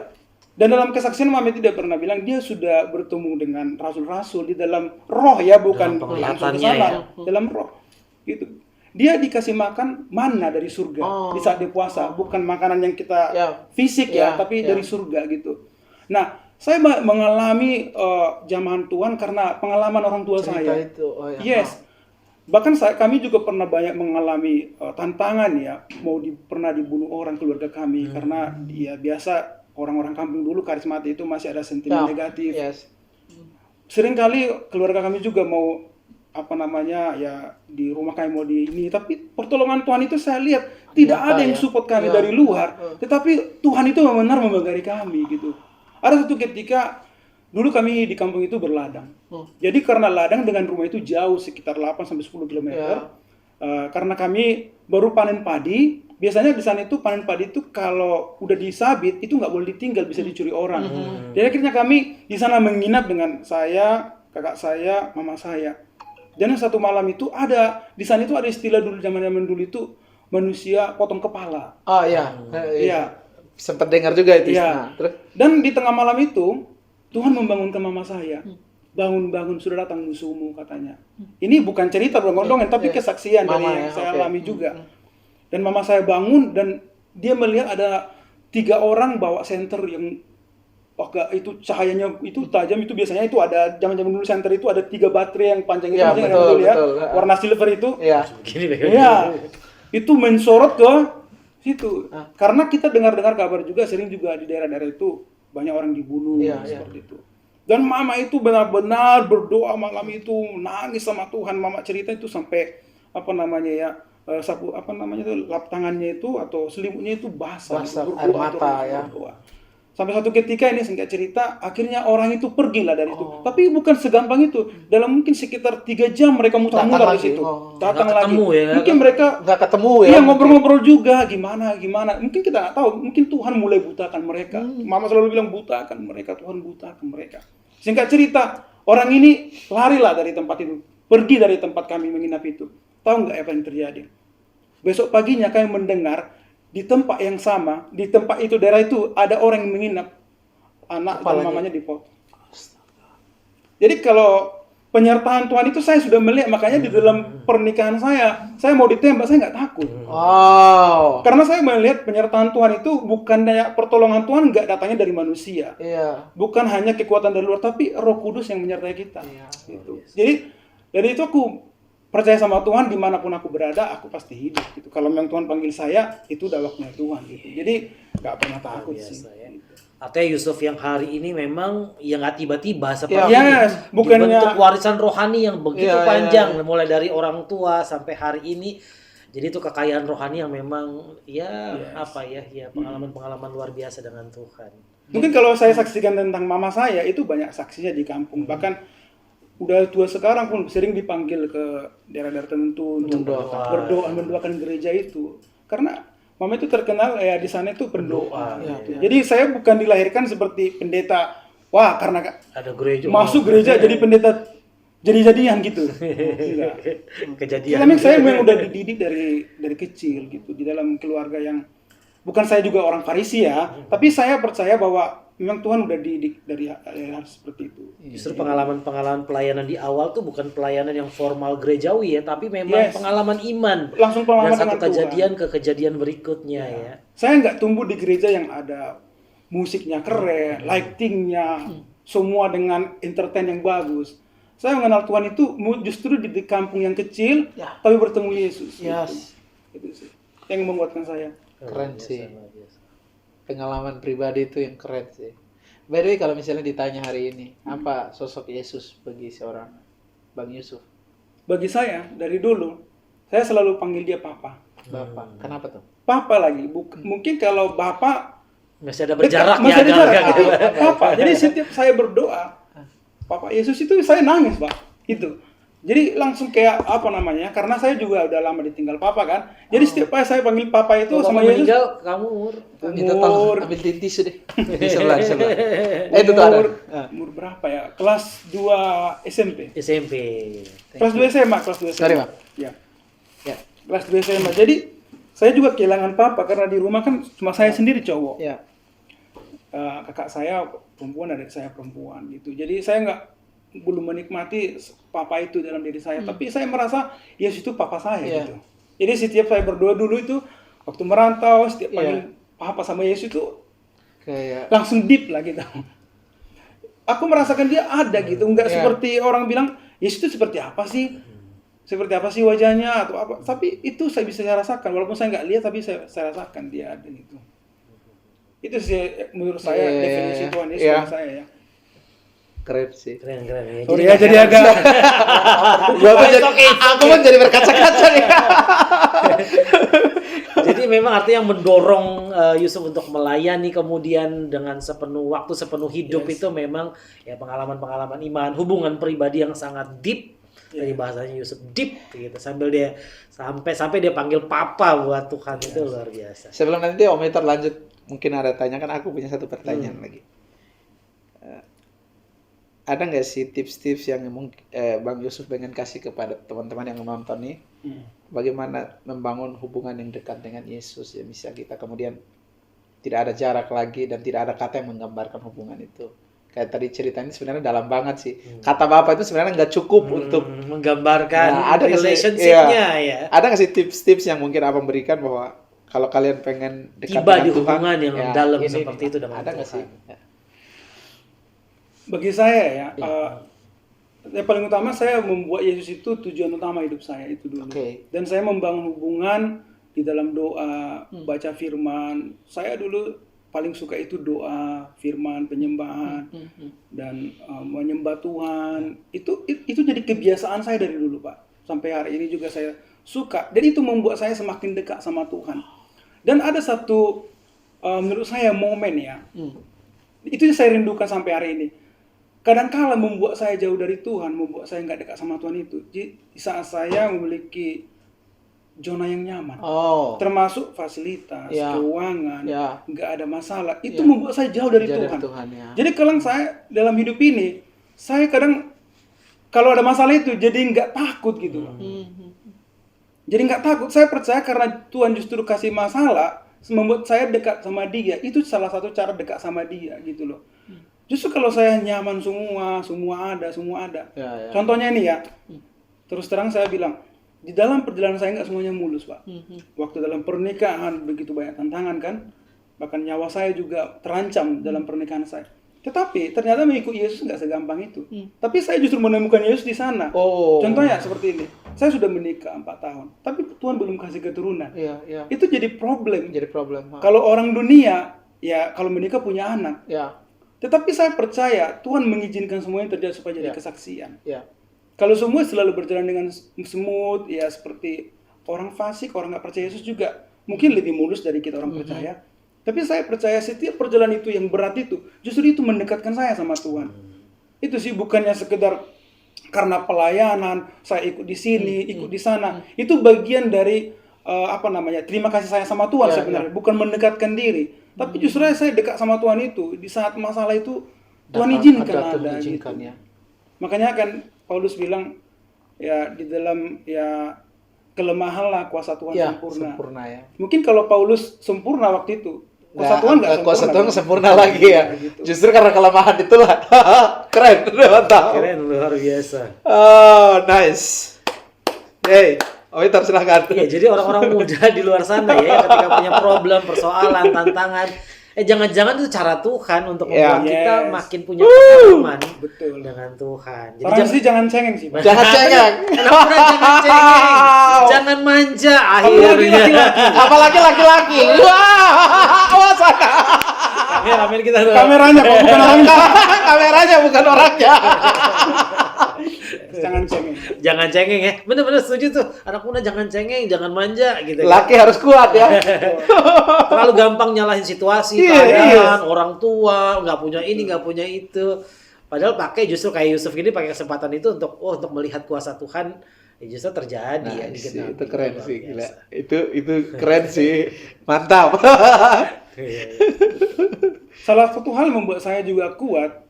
Dan dalam kesaksian mama tidak pernah bilang dia sudah bertemu dengan rasul-rasul di dalam roh ya, bukan Dalam langsung ke penglihatannya sana, ya. dalam roh. Gitu. Dia dikasih makan manna dari surga di saat dia puasa, bukan makanan yang kita fisik tapi dari surga gitu. Nah, saya mengalami jamahan Tuhan karena pengalaman orang tua Cerita saya. itu. Yes. Bahkan kami juga pernah banyak mengalami tantangan ya, pernah dibunuh orang keluarga kami karena dia biasa orang-orang kampung dulu karismatik itu masih ada sentimen negatif. Yes. Seringkali keluarga kami juga mau di rumah kami mau di ini, tapi pertolongan Tuhan itu saya lihat tidak ada yang support kami dari luar, tetapi Tuhan itu benar membagari kami gitu. Ada satu ketika dulu kami di kampung itu berladang. Jadi karena ladang dengan rumah itu jauh sekitar 8 sampai 10 km. Karena kami baru panen padi, biasanya di sana itu panen padi itu kalau udah disabit itu nggak boleh ditinggal, bisa dicuri orang. Jadi akhirnya kami di sana menginap dengan saya, kakak saya, mama saya. Dan satu malam itu di sana itu ada istilah dulu zaman-zaman dulu itu manusia potong kepala. Oh iya. Iya. Sempat dengar juga itu. Iya. Terus? Dan di tengah malam itu Tuhan membangunkan mama saya. Bangun-bangun, sudah datang musuhmu katanya. Ini bukan cerita dongeng-dongeng, tapi kesaksian dari yang saya alami juga. Dan mama saya bangun dan dia melihat ada 3 orang bawa senter yang itu cahayanya itu tajam. Itu biasanya itu ada zaman-zaman dulu senter itu ada 3 baterai yang panjang itu, betul. warna silver itu. Iya. Iya. Itu mensorot ke situ. Karena kita dengar-dengar kabar juga sering juga di daerah-daerah itu banyak orang dibunuh seperti itu. Dan mama itu benar-benar berdoa malam itu, nangis sama Tuhan. Mama cerita itu sampai lap tangannya itu atau selimutnya itu basah air mata ya. Sampai satu ketika ini singkat cerita, akhirnya orang itu pergilah dari itu. Tapi bukan segampang itu. Dalam mungkin sekitar 3 jam mereka mutar-mutar di situ. Datang lagi. Mungkin mereka nggak ketemu ya. Iya, ngobrol-ngobrol juga gimana. Mungkin kita nggak tahu. Mungkin Tuhan mulai butakan mereka. Mama selalu bilang butakan mereka, Tuhan butakan mereka. Singkat cerita, orang ini larilah dari tempat itu. Pergi dari tempat kami menginap itu. Tahu nggak apa yang terjadi? Besok paginya kami mendengar di tempat yang sama, di tempat itu, daerah itu ada orang yang menginap, anak dan mamanya dipotong. Jadi kalau penyertaan Tuhan itu saya sudah melihat, makanya di dalam pernikahan saya mau ditembak, saya nggak takut. Wow. Karena saya melihat penyertaan Tuhan itu bukan daya pertolongan Tuhan nggak datangnya dari manusia. Iya. Bukan hanya kekuatan dari luar, tapi Roh Kudus yang menyertai kita. Iya. Gitu. Jadi dari itu aku percaya sama Tuhan, dimanapun aku berada, aku pasti hidup. Gitu. Kalau memang Tuhan panggil saya, itu udah waktunya Tuhan. Gitu. Jadi nggak pernah takut sih. Ya. Gitu. Artinya Yusuf yang hari ini memang yang nggak tiba-tiba seperti Yes, ini. bukannya Dibentuk warisan rohani yang begitu Iya, panjang, iya. mulai dari orang tua sampai hari ini. Jadi itu kekayaan rohani yang memang pengalaman-pengalaman luar biasa dengan Tuhan. Mungkin kalau saya saksikan tentang mama saya, itu banyak saksinya di kampung. Bahkan udah tua sekarang pun sering dipanggil ke daerah-daerah tertentu untuk berdoa, mendoakan gereja itu. Karena mama itu terkenal ya di sana itu pendoa. Gitu. Jadi saya bukan dilahirkan seperti pendeta. Wah, karena Ada gereja masuk gereja jadi pendeta jadi-jadian gitu. Enggak. kejadian. Tapi saya memang udah dididik dari kecil gitu di dalam keluarga yang bukan saya juga orang Farisi ya, tapi saya percaya bahwa memang Tuhan udah dididik dari harus seperti itu. Justru pengalaman-pengalaman pelayanan di awal tuh bukan pelayanan yang formal gerejawi ya, tapi memang pengalaman iman. Langsung pengalaman dari satu dengan kejadian Tuhan. ke kejadian berikutnya ya. Saya nggak tumbuh di gereja yang ada musiknya keren, lightingnya, semua dengan entertain yang bagus. Saya mengenal Tuhan itu justru di kampung yang kecil, tapi bertemu Yesus. Yes. Itu sih yang menguatkan saya. Keren sih. Pengalaman pribadi itu yang keren sih. By the way, kalau misalnya ditanya hari ini, apa sosok Yesus bagi seorang Bang Yusuf? Bagi saya dari dulu, saya selalu panggil dia Papa. Bapak. Kenapa tuh? Papa lagi. Mungkin kalau Bapak Masih ada berjarak masih ya ada jarak, agak-agak tapi gitu. Papa. Jadi setiap saya berdoa, Papa Yesus itu saya nangis, Pak. Itu. Jadi langsung kayak apa namanya? Karena saya juga udah lama ditinggal Papa kan. Jadi setiap kali saya panggil Papa itu Kalau sama kamu Yesus. meninggal, kamu umur Minta tolong ambil tisu deh. Di sebelah. Itu tuh ada. Umur berapa ya? Kelas 2 SMP. SMP. Kelas 2 SMA, kelas 2 SMA. Sorry, Pak. Ya. Ya. Kelas 2 SMA. Jadi saya juga kehilangan Papa karena di rumah kan cuma saya sendiri cowok. Ya. Kakak saya perempuan, adik saya perempuan gitu. Jadi saya belum menikmati Papa itu dalam diri saya, tapi saya merasa Yesus itu Papa saya gitu. Jadi setiap saya berdoa dulu itu waktu merantau, setiap panggil Papa sama Yesus itu Kayak langsung deep lah gitu. Aku merasakan dia ada gitu, nggak seperti orang bilang Yesus itu seperti apa sih? Seperti apa sih wajahnya atau apa? Tapi itu saya bisa rasakan, walaupun saya nggak lihat, tapi saya rasakan dia ada gitu. Itu sih menurut saya definisi Tuhan Yesus bagi saya ya. keren sih. Keren ya. Sorry ya, jadi agak Aku pun jadi berkaca-kaca nih. Jadi memang artinya yang mendorong Yusuf untuk melayani kemudian dengan sepenuh waktu, sepenuh hidup itu memang ya pengalaman-pengalaman iman, hubungan pribadi yang sangat deep. Dari bahasanya Yusuf deep gitu, sampai dia panggil Papa buat Tuhan itu luar biasa. Sebelum nanti Om Etor lanjut, mungkin ada tanyakan, aku punya satu pertanyaan lagi. Ada nggak sih tips-tips yang Bang Yusuf pengen kasih kepada teman-teman yang menonton nih, bagaimana membangun hubungan yang dekat dengan Yesus ya, bisa kita kemudian tidak ada jarak lagi dan tidak ada kata yang menggambarkan hubungan itu. Kayak tadi ceritanya sebenarnya dalam banget sih. Kata Bapak itu sebenarnya nggak cukup untuk menggambarkan ada relationship-nya ya. Ada nggak sih tips-tips yang mungkin Abang berikan bahwa kalau kalian pengen dekat tiba dengan di Tuhan, hubungan yang dalam ini seperti itu dengan ada nggak Tuhan. sih? bagi saya ya, yang paling utama saya membuat Yesus itu tujuan utama hidup saya itu dulu. Dan saya membangun hubungan di dalam doa, baca firman. Saya dulu paling suka itu doa, firman, penyembahan, dan menyembah Tuhan. Itu jadi kebiasaan saya dari dulu, Pak. Sampai hari ini juga saya suka. Dan itu membuat saya semakin dekat sama Tuhan. Dan ada satu menurut saya momen ya. Itu yang saya rindukan sampai hari ini. Kadang-kala membuat saya jauh dari Tuhan, membuat saya nggak dekat sama Tuhan itu. Di saat saya memiliki zona yang nyaman, termasuk fasilitas, keuangan, nggak ada masalah, itu membuat saya jauh dari Tuhan. Jadi kalau saya dalam hidup ini, saya kadang kalau ada masalah itu jadi nggak takut gitu. Jadi nggak takut, saya percaya karena Tuhan justru kasih masalah, membuat saya dekat sama Dia. Itu salah satu cara dekat sama Dia gitu loh. Justru kalau saya nyaman semua ada. Ya. Contohnya ini ya, terus terang saya bilang, di dalam perjalanan saya nggak semuanya mulus, Pak. Waktu dalam pernikahan begitu banyak tantangan kan, bahkan nyawa saya juga terancam dalam pernikahan saya. Tetapi ternyata mengikut Yesus nggak segampang itu. Tapi saya justru menemukan Yesus di sana. Oh. Contohnya seperti ini, saya sudah menikah 4 tahun, tapi Tuhan belum kasih keturunan. Iya. Itu jadi problem. Ha. Kalau orang dunia, ya kalau menikah punya anak. Ya. Tetapi saya percaya Tuhan mengizinkan semuanya terjadi supaya jadi kesaksian. Ya. Kalau semua selalu berjalan dengan smooth, ya seperti orang fasik, orang nggak percaya Yesus juga mungkin lebih mulus dari kita orang percaya. Tapi saya percaya setiap perjalanan itu yang berat itu, justru itu mendekatkan saya sama Tuhan. Itu sih bukannya sekedar karena pelayanan, saya ikut di sini, ikut di sana. Itu bagian dari terima kasih saya sama Tuhan sebenarnya, bukan mendekatkan diri. Tapi justru saya dekat sama Tuhan itu di saat masalah itu Tuhan izinkan ada gitu. Ya. Makanya kan Paulus bilang ya di dalam ya kelemahanlah kuasa Tuhan sempurna. Ya. Mungkin kalau Paulus sempurna waktu itu, kuasa Tuhan nggak sempurna. Kuasa Tuhan sempurna lagi ya. Gitu. Justru karena kelemahan itulah. Keren, mantap. Keren, luar biasa. Oh, nice. Hey, Omitar silahkan. Iya, jadi orang-orang muda di luar sana ya, ketika punya problem, persoalan, tantangan, jangan-jangan itu cara Tuhan untuk membuat kita makin punya pengalaman dengan Tuhan. Jadi jangan cengeng sih, Pak. Jangan cengeng. Jangan cengeng. Jangan manja akhirnya. Apalagi laki-laki. Wah, sana. Kameramen kita tuh. Kameranya kok bukan orangnya. Kameranya bukan orangnya. Jangan cengeng. Jangan cengeng ya. Bener-bener setuju tuh. Anak muda jangan cengeng, jangan manja gitu. Laki harus kuat ya. Terlalu gampang nyalahin situasi, keadaan, orang tua, nggak punya ini, nggak punya itu. Padahal pakai justru kayak Yusuf ini pakai kesempatan itu untuk melihat kuasa Tuhan. Ya justru terjadi ya di kita. Itu keren sih, gila. Itu keren sih. Mantap. Salah satu hal yang membuat saya juga kuat,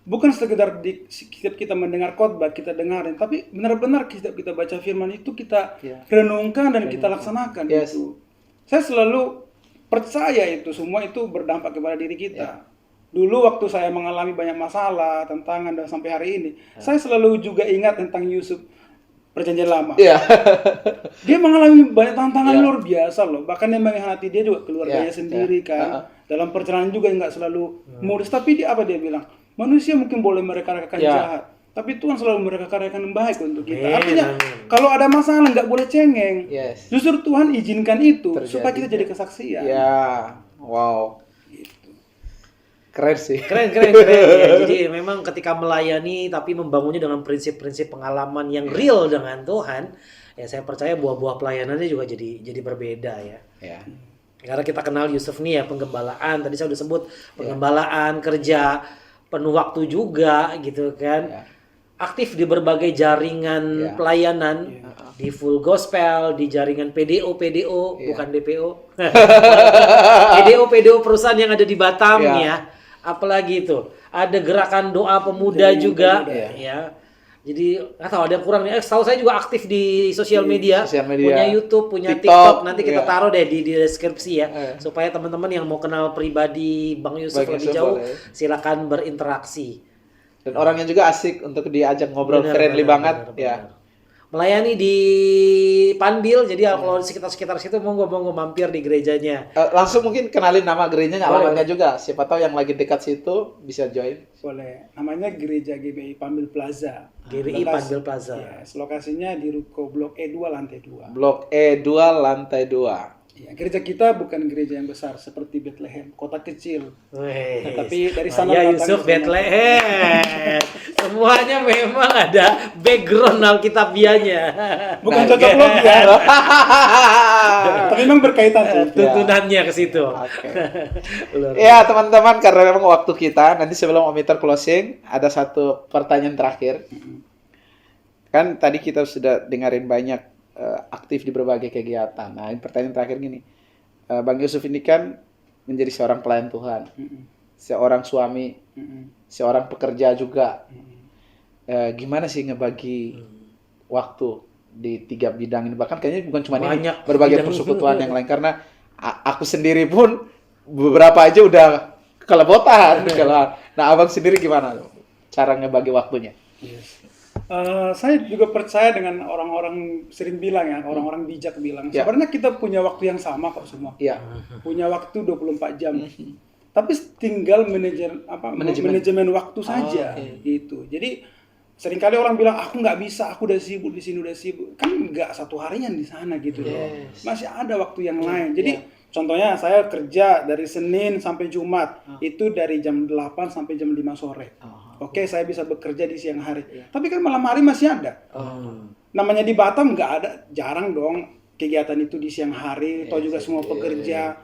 bukan sekedar setiap kita mendengar khotbah kita dengarin, tapi benar-benar kita baca firman itu kita renungkan dan kita laksanakan itu. Saya selalu percaya itu semua itu berdampak kepada diri kita. Dulu waktu saya mengalami banyak masalah, tantangan dan sampai hari ini, saya selalu juga ingat tentang Yusuf Perjanjian Lama. Dia mengalami banyak tantangan luar biasa loh. Bahkan yang mengkhianati dia juga keluarganya sendiri kan. Dalam perjalanan juga nggak selalu mulus. Tapi dia bilang? Manusia mungkin boleh mereka-rekakan jahat, tapi Tuhan selalu mereka-rekakan yang baik untuk kita. Artinya kalau ada masalah nggak boleh cengeng. Justru Tuhan izinkan itu supaya kita jadi kesaksian. Ya, wow. Keren sih. Keren ya. Jadi memang ketika melayani tapi membangunnya dengan prinsip-prinsip pengalaman yang real dengan Tuhan, ya saya percaya buah-buah pelayanannya juga jadi berbeda ya. Karena kita kenal Yusuf nih ya, penggembalaan, tadi saya udah sebut penggembalaan, kerja penuh waktu juga gitu kan. Aktif di berbagai jaringan pelayanan, di Full Gospel, di jaringan PDO, bukan DPO. PDO perusahaan yang ada di Batam ya. Apalagi itu, ada gerakan doa pemuda juga ya. Jadi nggak tahu ada yang kurang nih. Setahu saya juga aktif di sosial media, punya YouTube, punya TikTok. Nanti kita taruh deh di deskripsi ya, supaya teman-teman yang mau kenal pribadi Bang Yusuf lebih jauh, silakan berinteraksi. Dan orangnya juga asik untuk diajak ngobrol, friendly banget ya. Melayani di Panbil, jadi kalau di sekitar situ monggo mampir di gerejanya. Langsung mungkin kenalin nama gerejanya, alamatnya juga. Siapa tahu yang lagi dekat situ bisa join. Boleh. Namanya Gereja GBI Panbil Plaza. GBI Panbil Plaza. Yes, lokasinya di Ruko Blok E2 lantai 2. Blok E2 lantai 2. Ya, gereja kita bukan gereja yang besar seperti Bethlehem, kota kecil. Tapi dari sana ya Yusuf Bethlehem. Semuanya memang ada background Alkitabianya. Bukan cocok logi ya. Tapi memang berkaitan sih. Tuntunannya ke situ. Ya teman-teman, karena memang waktu kita, nanti sebelum Omitar closing, ada satu pertanyaan terakhir. Kan tadi kita sudah dengerin banyak aktif di berbagai kegiatan. Nah, ini pertanyaan terakhir gini. Bang Yusuf ini kan menjadi seorang pelayan Tuhan. Seorang suami, seorang pekerja juga. Gimana sih ngebagi waktu di 3 bidang ini? Bahkan kayaknya bukan cuma ini, berbagai persekutuan yang lain. Karena aku sendiri pun beberapa aja udah Kelepotan. Nah, abang sendiri gimana cara ngebagi waktunya? Saya juga percaya dengan orang-orang sering bilang ya, orang-orang bijak bilang, Ya. sebenarnya kita punya waktu yang sama kok semua. Iya. Punya waktu 24 jam. Tapi tinggal manajemen waktu saja gitu. Jadi seringkali orang bilang aku nggak bisa, aku udah sibuk di sini, udah sibuk. Kan nggak satu harian di sana gitu loh. Masih ada waktu yang lain. Jadi contohnya saya kerja dari Senin sampai Jumat, itu dari jam 8 sampai jam 5 sore. Oke, saya bisa bekerja di siang hari. Tapi kan malam hari masih ada. Namanya di Batam nggak ada, jarang dong kegiatan itu di siang hari, atau juga semua pekerja.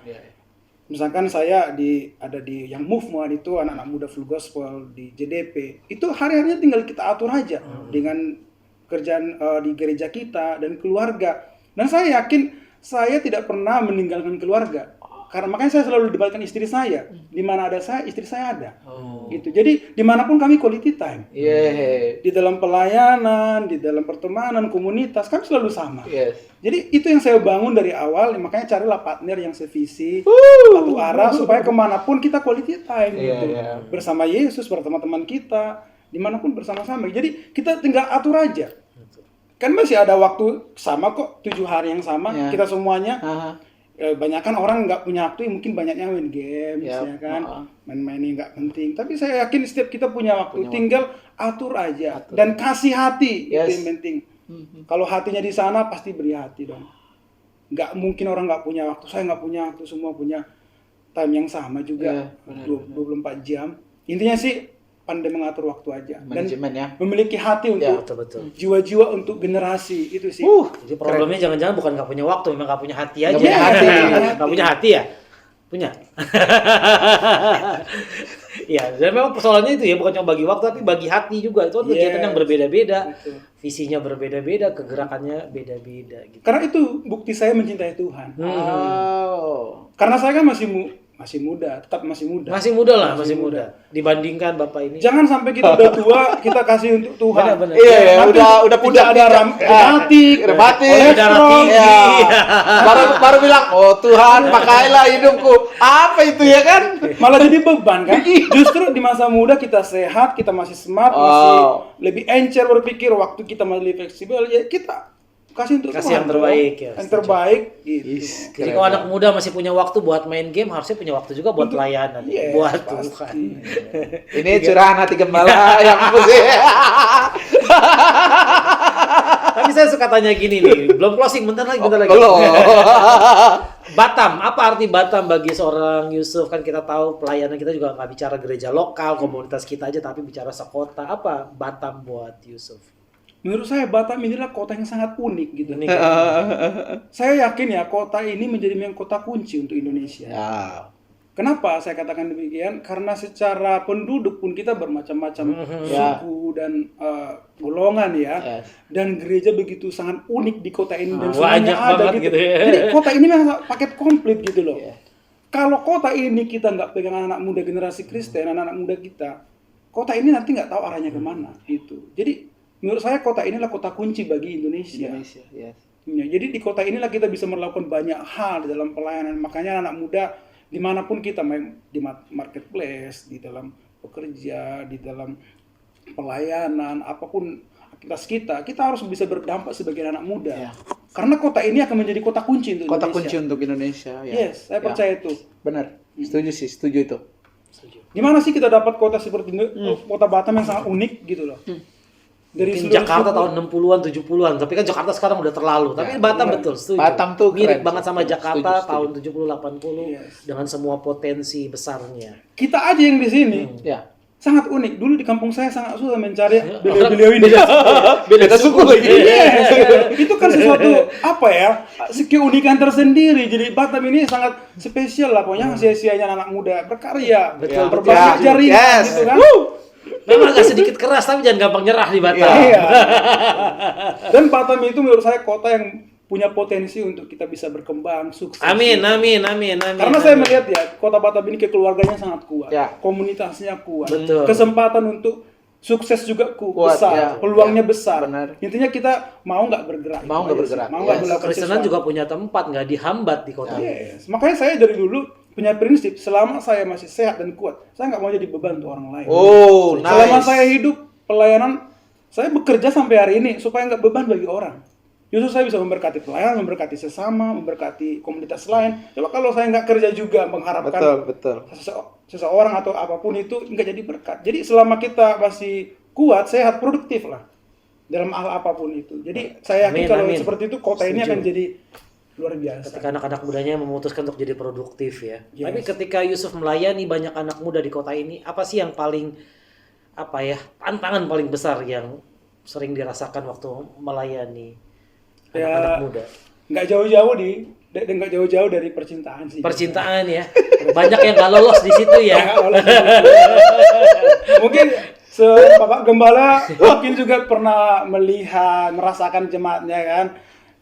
Misalkan saya ada di yang Movement itu anak-anak muda full gospel di JDP. Itu hari-harinya tinggal kita atur aja dengan kerjaan di gereja kita dan keluarga. Dan saya yakin saya tidak pernah meninggalkan keluarga. Karena makanya saya selalu debatkan istri saya. Di mana ada saya, istri saya ada. Gitu. Jadi dimanapun kami quality time. Di dalam pelayanan, di dalam pertemanan, komunitas, kami selalu sama. Jadi itu yang saya bangun dari awal. Makanya carilah partner yang sevisi, satu arah, supaya kemanapun kita quality time. Gitu. Bersama Yesus, bersama teman kita, dimanapun bersama-sama. Jadi kita tinggal atur aja. Kan masih ada waktu sama kok, 7 hari yang sama, kita semuanya. Banyakan orang nggak punya waktu, mungkin banyaknya main games, ya kan, main-main yang nggak penting. Tapi saya yakin setiap kita punya waktu, tinggal atur aja dan kasih hati, itu yang penting. Kalau hatinya di sana pasti beri hati dong. Nggak mungkin orang nggak punya waktu. Saya nggak punya waktu, semua punya time yang sama juga, 24 jam. Intinya sih pandai mengatur waktu aja dan memiliki hati untuk jiwa-jiwa untuk generasi itu sih. Jadi problemnya jangan-jangan bukan nggak punya waktu, memang nggak punya hati aja. Nggak punya hati ya? Punya. Ya, dan memang persoalannya itu ya, bukan cuma bagi waktu tapi bagi hati juga. Itu kegiatan yang berbeda-beda, visinya berbeda-beda, kegerakannya beda-beda. Gitu. Karena itu bukti saya mencintai Tuhan. Karena saya kan masih muda, tetap masih muda. Masih muda. Dibandingkan Bapak ini. Jangan sampai kita udah tua, kita kasih untuk Tuhan. Benar. Iya, udah tidak ada rematik, kolesterol. Baru bilang, oh Tuhan, pakailah hidupku. Apa itu ya kan? Malah jadi beban kan? Justru di masa muda kita sehat, kita masih smart, masih lebih encer berpikir, waktu kita masih fleksibel, ya kita kasih untuk Tuhan, yang terbaik ya. Yang terbaik gitu. Jadi kalau anak muda masih punya waktu buat main game, harusnya punya waktu juga buat pelayanan, buat Tuhan. Ini curahan hati gembala yang sih. Tapi saya suka tanya gini nih, belum closing, bentar lagi. Belum. Batam, apa arti Batam bagi seorang Yusuf? Kan kita tahu pelayanan kita juga nggak bicara gereja lokal, komunitas kita aja, tapi bicara sekota. Apa Batam buat Yusuf? Menurut saya Batam inilah kota yang sangat unik gitu. Saya yakin ya kota ini menjadi kota kunci untuk Indonesia. Kenapa saya katakan demikian? Karena secara penduduk pun kita bermacam-macam suku dan golongan ya. Dan gereja begitu sangat unik di kota ini dan semuanya ada gitu. Jadi kota ini memang paket komplit gitu loh. Kalau kota ini kita nggak pegang anak muda generasi Kristen, anak-anak muda kita, kota ini nanti nggak tahu arahnya kemana gitu. Jadi menurut saya kota inilah kota kunci bagi Indonesia. Ya, jadi di kota inilah kita bisa melakukan banyak hal di dalam pelayanan. Makanya anak muda dimanapun kita main di marketplace, di dalam bekerja, di dalam pelayanan, apapun aktivitas kita harus bisa berdampak sebagai anak muda. Karena kota ini akan menjadi kota kunci untuk Indonesia. Kota kunci untuk Indonesia. Yes, saya percaya itu. Benar. Setuju itu. Gimana sih kita dapat kota seperti kota Batam yang sangat unik gitu loh. Dari Jakarta tahun 60-an, 70-an, tapi kan Jakarta sekarang udah terlalu. Tapi Batam betul, setuju. Batam tuh mirip keren, banget sama Jakarta setuju. tahun 70-80 dengan semua potensi besarnya. Kita aja yang di sini sangat unik. Dulu di kampung saya sangat susah mencari beliau-beliau ini. Beda suku lagi. Itu kan sesuatu apa ya? Keunikan tersendiri. Jadi Batam ini sangat spesial lah. Pokoknya sia-sianya anak muda berkarya, berbagai jaringan gitu kan. Memang agak sedikit keras, tapi jangan gampang nyerah di Batam. Dan Batam itu menurut saya kota yang punya potensi untuk kita bisa berkembang, sukses. Amin. Karena saya melihat ya, kota Batam ini kekeluarganya sangat kuat, komunitasnya kuat, kesempatan untuk sukses juga besar, peluangnya besar. Benar. Intinya kita mau nggak bergerak. Mau nggak bergerak. Kristenan juga punya tempat, nggak dihambat di kota. Makanya saya dari dulu punya prinsip, selama saya masih sehat dan kuat, saya nggak mau jadi beban untuk orang lain. Oh, Selama nice. saya hidup pelayanan, saya bekerja sampai hari ini supaya nggak beban bagi orang. Justru saya bisa memberkati pelayanan, memberkati sesama, memberkati komunitas lain. Coba kalau saya nggak kerja juga mengharapkan Betul. seseorang atau apapun itu nggak jadi berkat. Jadi selama kita masih kuat, sehat, produktif lah dalam hal apapun itu. Jadi saya yakin kalau seperti itu kota ini akan jadi luar biasa. Ketika anak-anak mudanya memutuskan untuk jadi produktif ya. Yes. Tapi ketika Yusuf melayani banyak anak muda di kota ini, apa sih yang paling tantangan paling besar yang sering dirasakan waktu melayani anak-anak muda? Nggak jauh-jauh dari percintaan sih. Percintaan ya. Banyak yang nggak lolos di situ ya. Mungkin Bapak Gembala mungkin juga pernah merasakan jemaatnya kan.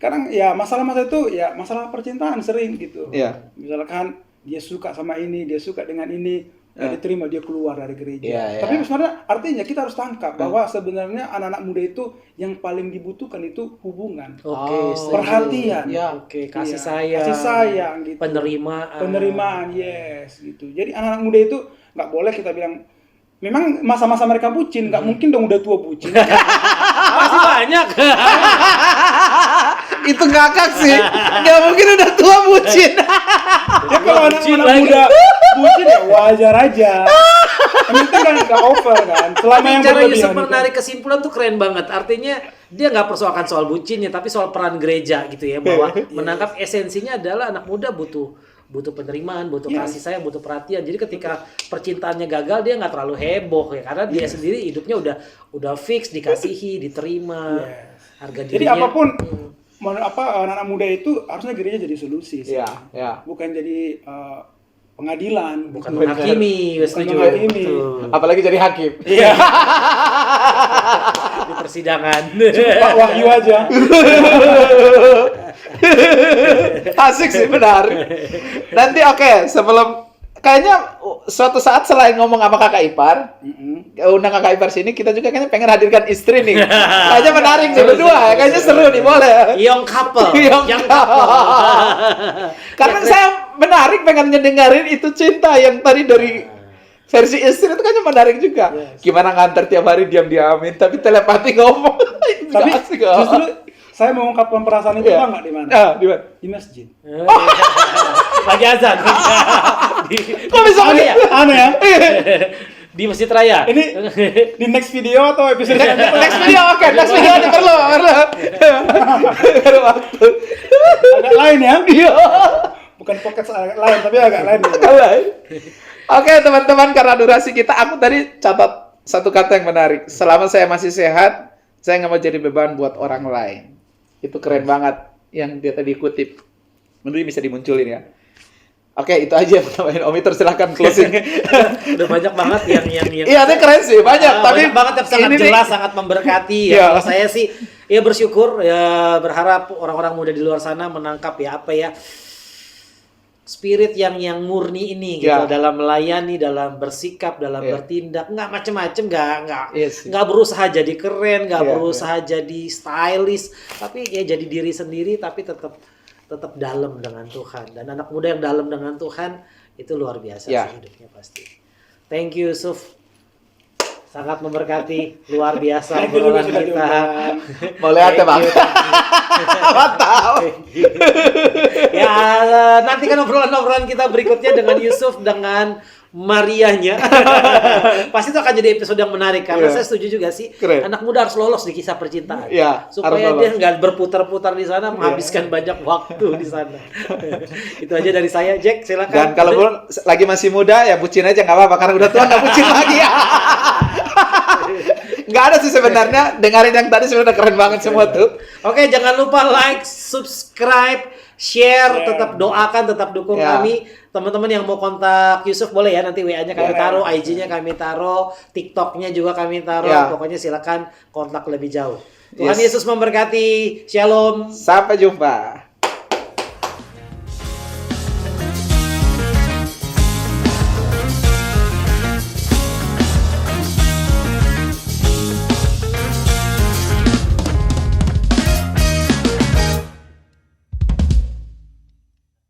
Kadang ya masalah-masalah itu ya masalah percintaan sering gitu. Iya. Misalkan dia suka sama ini, dia suka dengan ini, nggak diterima, dia keluar dari gereja. Iya. Tapi sebenarnya artinya kita harus tangkap bahwa sebenarnya anak-anak muda itu yang paling dibutuhkan itu hubungan. Oke, perhatian. Ya, oke, kasih Iya, sayang. kasih sayang gitu. Penerimaan, yes gitu. Jadi anak-anak muda itu nggak boleh kita bilang, memang masa-masa mereka bucin, nggak mungkin dong udah tua bucin. Masih banyak. Itu ngakak sih. Nggak mungkin udah tua bucin. Ya kalau anak-anak muda bucin ya wajar aja. Yang penting kan nggak over kan. Selama yang Cara berlebihan Yusuf itu. menarik kesimpulan tuh keren banget. Artinya dia nggak persoalkan soal bucinnya, tapi soal peran gereja gitu ya. Bahwa menangkap esensinya adalah anak muda butuh penerimaan, butuh kasih sayang, butuh perhatian. Jadi ketika percintaannya gagal, dia nggak terlalu heboh ya, karena dia sendiri hidupnya udah fix, dikasihi, diterima, harga Jadi dirinya. apapun anak-anak muda itu harusnya gereja jadi solusi sih. Iya. Bukan jadi pengadilan, bukan menghakimi, setuju. menghakimi. Betul. Apalagi jadi hakim. Iya. Di persidangan. Pak Wahyu aja. Asik sih, benar. Nanti oke, sebelum kayaknya suatu saat selain ngomong sama kakak ipar, undang kakak ipar sini, kita juga kayaknya pengen hadirkan istri nih. Kayaknya menarik nih berdua, kayaknya seru nih, boleh. Young couple. Karena saya menarik pengen ngedengerin itu cinta yang tadi dari versi istri itu kayaknya menarik juga. Gimana nganter tiap hari diam-diamin tapi telepati ngomong. Tapi justru saya mengungkapkan perasaan itu nggak di mana? Di mana? Di masjid. Lagi azan. Kok bisa ya? Aneh ya? Di Masjid Raya. Ini di next video atau episode selanjutnya? Next video, oke. Next video aja perlu. Perlu waktu. Agak lain ya? Iya. Bukan podcast agak lain, tapi agak lain. Oke, teman-teman, karena durasi kita, aku tadi catat satu kata yang menarik. Selama saya masih sehat, saya nggak mau jadi beban buat orang lain. Itu keren banget yang dia tadi kutip. Menurut bisa dimunculin ya. Oke, itu aja teman-teman. Om Itur silahkan closing. Udah banyak banget yang Iya, itu keren sih, banyak. Tapi banyak banget yang sangat ini jelas, nih, sangat memberkati ya. Iya. Kalau saya sih ya bersyukur ya, berharap orang-orang muda di luar sana menangkap spirit yang murni ini gitu, dalam melayani, dalam bersikap, dalam bertindak, nggak macem-macem, nggak berusaha jadi keren, nggak berusaha jadi stylish, tapi ya jadi diri sendiri, tapi tetap dalam dengan Tuhan. Dan anak muda yang dalam dengan Tuhan itu luar biasa sih hidupnya pasti. Thank you Yusuf. Sangat memberkati, luar biasa obrolan kita. Mau lihat ya Bang? Mantap. Ya, nantikan obrolan-obrolan kita berikutnya dengan Yusuf, dengan Marianya. Pasti itu akan jadi episode yang menarik, karena saya setuju juga sih, anak muda harus lolos di kisah percintaan. Supaya dia nggak berputar-putar di sana, menghabiskan banyak waktu di sana. Itu aja dari saya, Jack, silakan. Dan kalau lagi masih muda ya bucin aja nggak apa-apa, karena udah tua nggak bucin lagi ya. Nggak ada sih sebenarnya, dengerin yang tadi sebenarnya keren banget semua tuh. Oke, jangan lupa like, subscribe, share, tetap doakan, tetap dukung kami. Teman-teman yang mau kontak Yusuf boleh ya, nanti WA-nya kami taruh, IG-nya kami taruh, TikTok-nya juga kami taruh. Pokoknya silakan kontak lebih jauh. Tuhan Yesus memberkati. Shalom. Sampai jumpa.